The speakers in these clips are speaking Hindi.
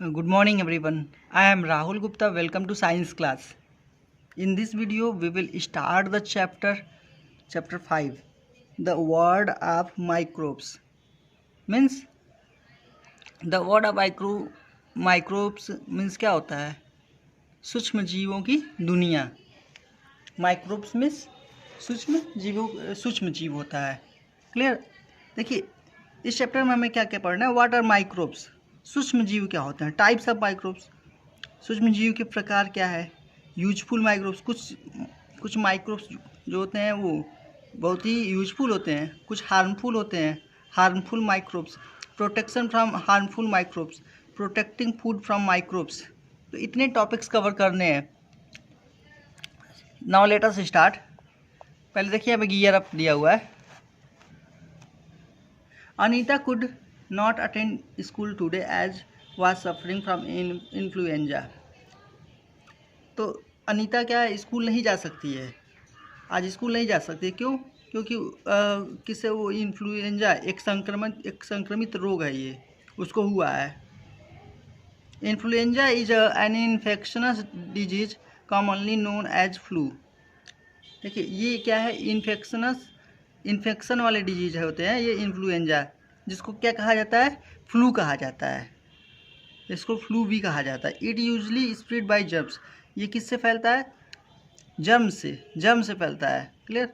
Good morning everyone. I am Rahul Gupta. Welcome to science class. In this video we will start the chapter 5. The word of microbes. Means the word of microbes means क्या होता है? सूक्ष्म जीवों की दुनिया. माइक्रोब्स मीन्स सूक्ष्म जीव होता है. क्लियर? देखिए इस चैप्टर में हमें क्या क्या पढ़ना है. What are microbes? सूक्ष्म जीव क्या होते हैं? Types of microbes. सूक्ष्म जीव के प्रकार क्या है? Useful microbes. कुछ माइक्रोब्स जो होते हैं वो बहुत ही यूजफुल होते हैं, कुछ हार्मफुल होते हैं. Harmful microbes. Protection from harmful microbes. Protecting food from microbes. तो इतने टॉपिक्स कवर करने हैं. Now let us start. पहले देखिए हमें गियर अप दिया हुआ है. Anita could not attend school today as was suffering from influenza. तो अनीता क्या स्कूल नहीं जा सकती है, आज स्कूल नहीं जा सकती. क्यों? क्योंकि किससे वो इन्फ्लुएंजा एक संक्रमित रोग है, ये उसको हुआ है. Influenza is an infectious disease commonly known as flu. देखिए ये क्या है? इन्फेक्शन वाले डिजीज होते हैं ये इन्फ्लुएंजा, जिसको क्या कहा जाता है? फ्लू कहा जाता है. इसको फ्लू भी कहा जाता है. It usually spread by germs. ये किससे फैलता है? जर्म से फैलता है. Clear?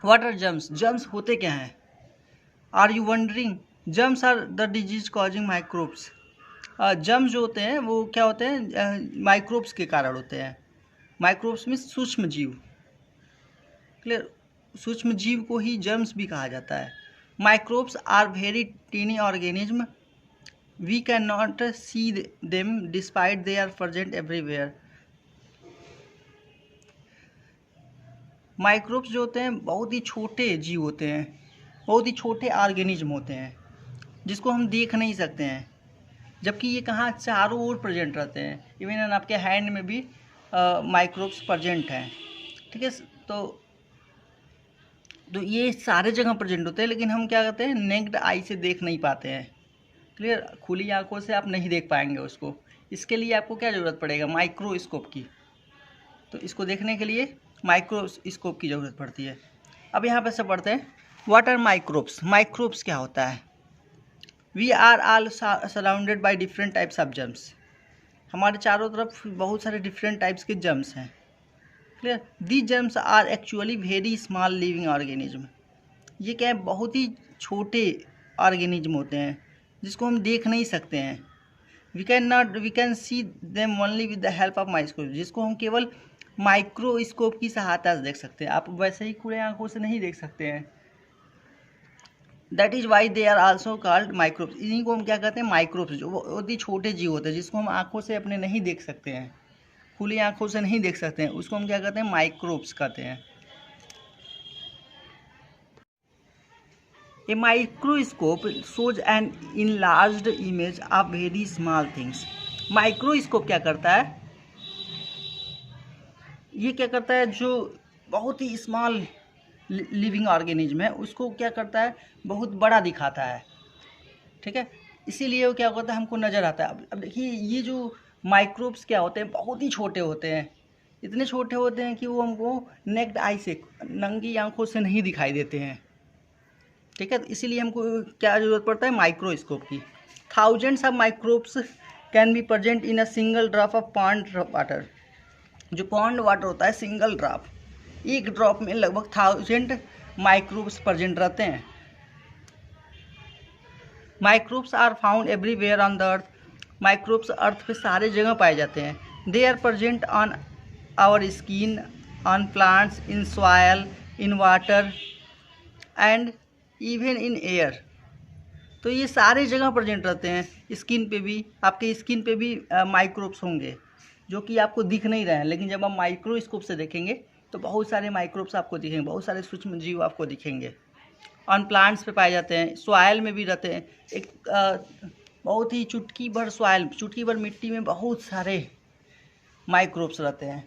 What are germs? Germs होते क्या हैं? Are you wondering? Germs are the disease causing microbes. Germs जो होते हैं वो क्या होते हैं? माइक्रोब्स के कारण होते हैं. माइक्रोब्स में सूक्ष्म जीव. क्लियर? सूक्ष्म जीव को ही जर्म्स भी कहा जाता है. Microbes are very tiny organism. We can not see them despite they are present everywhere. Microbes जो होते हैं बहुत ही छोटे जीव होते हैं, बहुत ही छोटे ऑर्गेनिज्म होते हैं, जिसको हम देख नहीं सकते हैं, जबकि ये कहाँ चारों ओर प्रेजेंट रहते हैं. इवन आपके हैंड में भी माइक्रोब्स प्रेजेंट हैं. ठीक है? तो ये सारे जगह प्रेजेंट होते हैं, लेकिन हम क्या करते हैं? नेक्ड आई से देख नहीं पाते हैं. क्लियर? खुली आंखों से आप नहीं देख पाएंगे उसको. इसके लिए आपको क्या ज़रूरत पड़ेगा? माइक्रोस्कोप की. तो इसको देखने के लिए माइक्रोस्कोप की ज़रूरत पड़ती है. अब यहाँ पे से पढ़ते हैं व्हाट आर माइक्रोब्स. माइक्रोब्स क्या होता है? We are all surrounded by different types of germs. हमारे चारों तरफ बहुत सारे डिफरेंट टाइप्स के जर्म्स हैं. Clear? The germs are actually very small living organism. ये क्या है? बहुत ही छोटे ऑर्गेनिज्म होते हैं, जिसको हम देख नहीं सकते हैं. We can see them only with the help of microscope. जिसको हम केवल माइक्रोस्कोप की सहायता से देख सकते हैं. आप वैसे ही खुले आंखों से नहीं देख सकते हैं. That is why they are also called microbes. इन्हीं को हम क्या कहते हैं? माइक्रोब्स. जो बहुत ही छोटे जीव होते हैं, जिसको हम आंखों से अपने नहीं देख सकते हैं, खुली आंखों से नहीं देख सकते हैं, उसको हम क्या कहते हैं? माइक्रोब्स कहते हैं. A microscope shows N enlarged image of very small things. Microscope क्या करता है? ये क्या करता है? जो बहुत ही स्मॉल लिविंग ऑर्गेनिज्म है उसको क्या करता है? बहुत बड़ा दिखाता है. ठीक है? इसीलिए वो क्या होता है? हमको नज़र आता है. अब देखिए ये जो माइक्रोब्स क्या होते हैं? बहुत ही छोटे होते हैं. इतने छोटे होते हैं कि वो हमको नेक्ड आई से, नंगी आंखों से नहीं दिखाई देते हैं. ठीक है? इसीलिए हमको क्या ज़रूरत पड़ता है? माइक्रोस्कोप की. Thousands of microbes can be present in a single drop of pond water. जो पॉन्ड वाटर होता है, सिंगल ड्रॉप, एक ड्रॉप में लगभग 1000 माइक्रोब्स प्रेजेंट रहते हैं. Microbes are found everywhere on the earth. Microbes earth पे सारे जगह पाए जाते हैं. They are present on our skin, on plants, in soil, in water and even in air. तो ये सारे जगह प्रेजेंट रहते हैं. स्किन पे भी, आपके स्किन पे भी माइक्रोब्स होंगे, जो कि आपको दिख नहीं रहे हैं, लेकिन जब आप माइक्रोस्कोप से देखेंगे तो बहुत सारे माइक्रोब्स आपको दिखेंगे, बहुत सारे सूक्ष्म जीव आपको दिखेंगे. ऑन प्लांट्स पे पाए जाते हैं, सॉयल में भी रहते हैं. एक बहुत ही चुटकी भर मिट्टी में बहुत सारे माइक्रोब्स रहते हैं.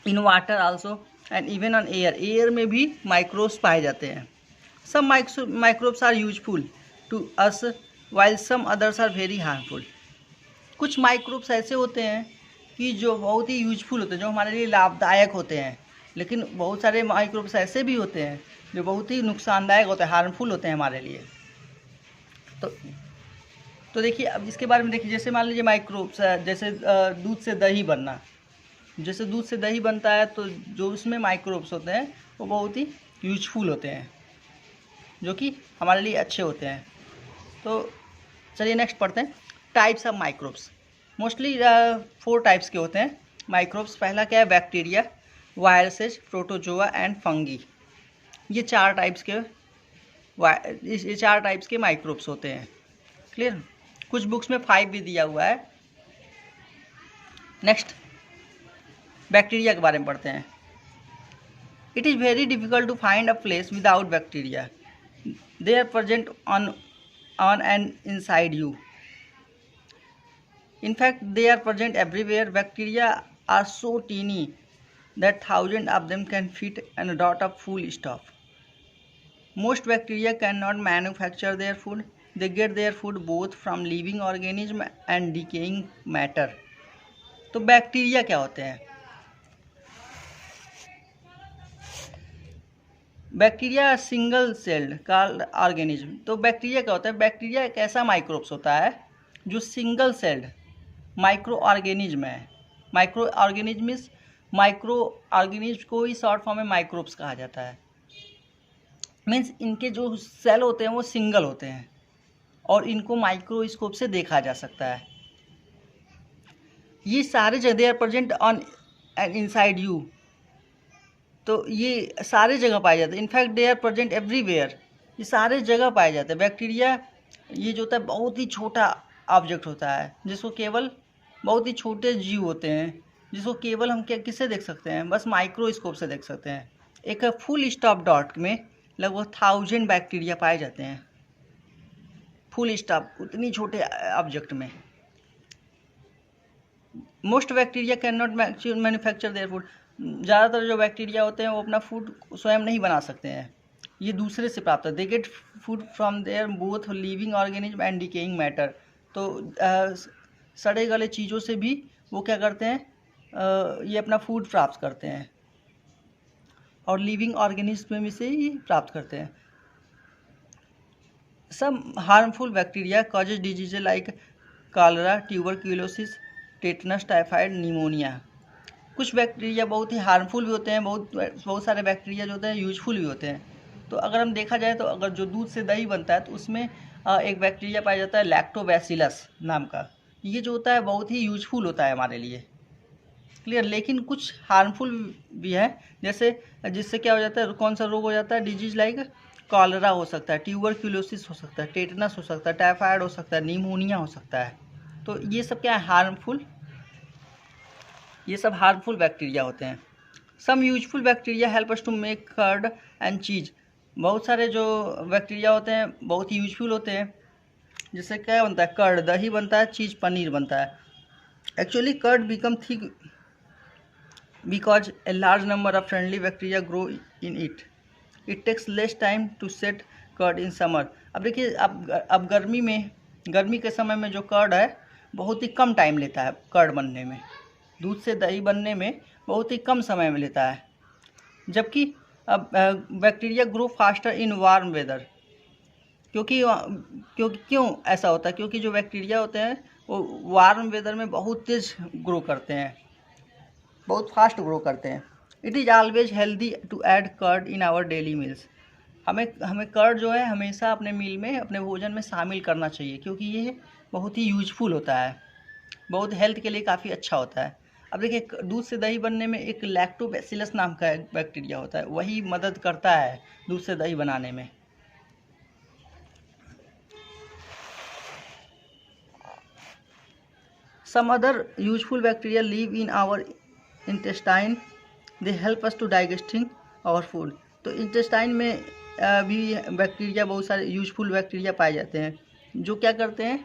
In water also and even on air में भी माइक्रोब्स पाए जाते हैं. Some microbes are useful to us while some others are very harmful. कुछ माइक्रोब्स ऐसे होते हैं कि जो बहुत ही यूजफुल होते हैं, जो हमारे लिए लाभदायक होते हैं, लेकिन बहुत सारे माइक्रोब्स ऐसे भी होते हैं जो बहुत ही नुकसानदायक होते हैं, हार्मफुल होते हैं हमारे लिए। तो देखिए, अब इसके बारे में देखिए, जैसे मान लीजिए माइक्रोब्स है, जैसे दूध से दही बनना, जैसे दूध से दही बनता है तो जो उसमें माइक्रोब्स होते हैं वो बहुत ही यूजफुल होते हैं, जो कि हमारे लिए अच्छे होते हैं। तो चलिए नेक्स्ट पढ़ते हैं, types of microbes. Mostly 4 types के होते हैं माइक्रोब्स। पहला क्या है, bacteria, viruses, protozoa and fungi. ये 4 टाइप्स के माइक्रोब्स होते हैं। क्लियर? कुछ बुक्स में 5 भी दिया हुआ है। नेक्स्ट बैक्टीरिया के बारे में पढ़ते हैं। It is very difficult to find a place without bacteria. They are present on and inside you. In fact, they are present everywhere. Bacteria are so teeny that thousands of them can fit in a dot of full stop. Most bacteria cannot manufacture their food. They get their food both from living organism and decaying matter. तो बैक्टीरिया क्या होते हैं? Bacteria single celled called organism. तो बैक्टीरिया क्या होता है? बैक्टीरिया एक ऐसा माइक्रोब्स होता है जो सिंगल सेल्ड माइक्रो ऑर्गेनिज्म है। माइक्रो ऑर्गेनिज्म को ही शॉर्ट फॉर्म में माइक्रोब्स कहा जाता है। मीन्स इनके जो सेल होते हैं वो सिंगल होते हैं और इनको माइक्रोस्कोप से देखा जा सकता है। ये सारे जगह are present on and inside you. तो ये सारे जगह पाए जाते हैं। In fact they are present everywhere. ये सारे जगह पाए जाते हैं। बैक्टीरिया ये जो होता है बहुत ही छोटा ऑब्जेक्ट होता है, जिसको केवल बहुत ही छोटे जीव होते हैं, जिसको केवल हम किससे देख सकते हैं? बस माइक्रोस्कोप से देख सकते हैं। एक फुल स्टॉप डॉट में लगभग 1000 बैक्टीरिया पाए जाते हैं। फुल स्टॉप उतनी छोटे ऑब्जेक्ट में। Most bacteria can not manufacture their food. ज़्यादातर जो बैक्टीरिया होते हैं वो अपना फूड स्वयं नहीं बना सकते हैं, ये दूसरे से प्राप्त है। They get food from their both living organism and decaying matter. तो सड़े गले चीज़ों से भी वो क्या करते हैं, ये अपना फूड प्राप्त करते हैं और लिविंग ऑर्गेनिज्म में से ही प्राप्त करते हैं। Some harmful bacteria causes disease like cholera, tuberculosis, tetanus, typhoid, pneumonia. कुछ बैक्टीरिया बहुत ही हार्मफुल भी होते हैं, बहुत सारे बैक्टीरिया जो होते हैं यूजफुल भी होते हैं। तो अगर हम देखा जाए तो अगर जो दूध से दही बनता है तो उसमें एक बैक्टीरिया पाया जाता है लैक्टोबैसिलस नाम का। ये जो होता है बहुत ही यूजफुल होता है हमारे लिए। क्लियर? लेकिन कुछ हार्मफुल भी है, जैसे जिससे क्या हो जाता है, कौन सा रोग हो जाता है? डिजीज लाइक कॉलरा हो सकता है, ट्यूबरक्यूलोसिस हो सकता है, टेटनस हो सकता है, टाइफाइड हो सकता है, निमोनिया हो सकता है। तो ये सब क्या है? ये सब हार्मफुल बैक्टीरिया होते हैं। Some useful bacteria help us to make curd and cheese. बहुत सारे जो बैक्टीरिया होते हैं बहुत ही यूजफुल होते हैं। जिससे क्या बनता है? कर्ड, दही बनता है, चीज़, पनीर बनता है। Actually curd become thick because a large number of friendly bacteria grow in it. It takes less time to set curd in summer. अब देखिए, अब गर्मी के समय में जो कर्ड है बहुत ही कम टाइम लेता है कर्ड बनने में। दूध से दही बनने में बहुत ही कम समय में लेता है। जबकि अब bacteria grow faster in warm weather. क्यों ऐसा होता है? क्योंकि जो बैक्टीरिया होते हैं वो वार्म वेदर में बहुत तेज ग्रो करते हैं, बहुत फास्ट ग्रो करते हैं। It is always healthy to add curd in our daily meals. हमें कर्ड जो है हमेशा अपने मील में, अपने भोजन में शामिल करना चाहिए, क्योंकि ये बहुत ही यूजफुल होता है, बहुत हेल्थ के लिए काफ़ी अच्छा होता है। अब देखिए, दूध से दही बनने में एक लैक्टोबैसिलस नाम का एक बैक्टीरिया होता है, वही मदद करता है दूध से दही बनाने में। Some other useful bacteria live in our intestine. They help us to digesting our food. तो इंटेस्टाइन में भी बैक्टीरिया, बहुत सारे यूजफुल बैक्टीरिया पाए जाते हैं, जो क्या करते हैं,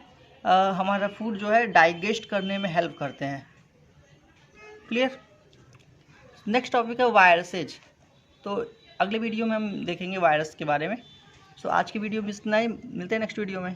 हमारा फूड जो है डाइजेस्ट करने में हेल्प करते हैं। क्लियर? नेक्स्ट टॉपिक है वायरसेज। तो अगले वीडियो में हम देखेंगे वायरस के बारे में। सो आज की वीडियो में इतना ही, मिलते हैं नेक्स्ट वीडियो में।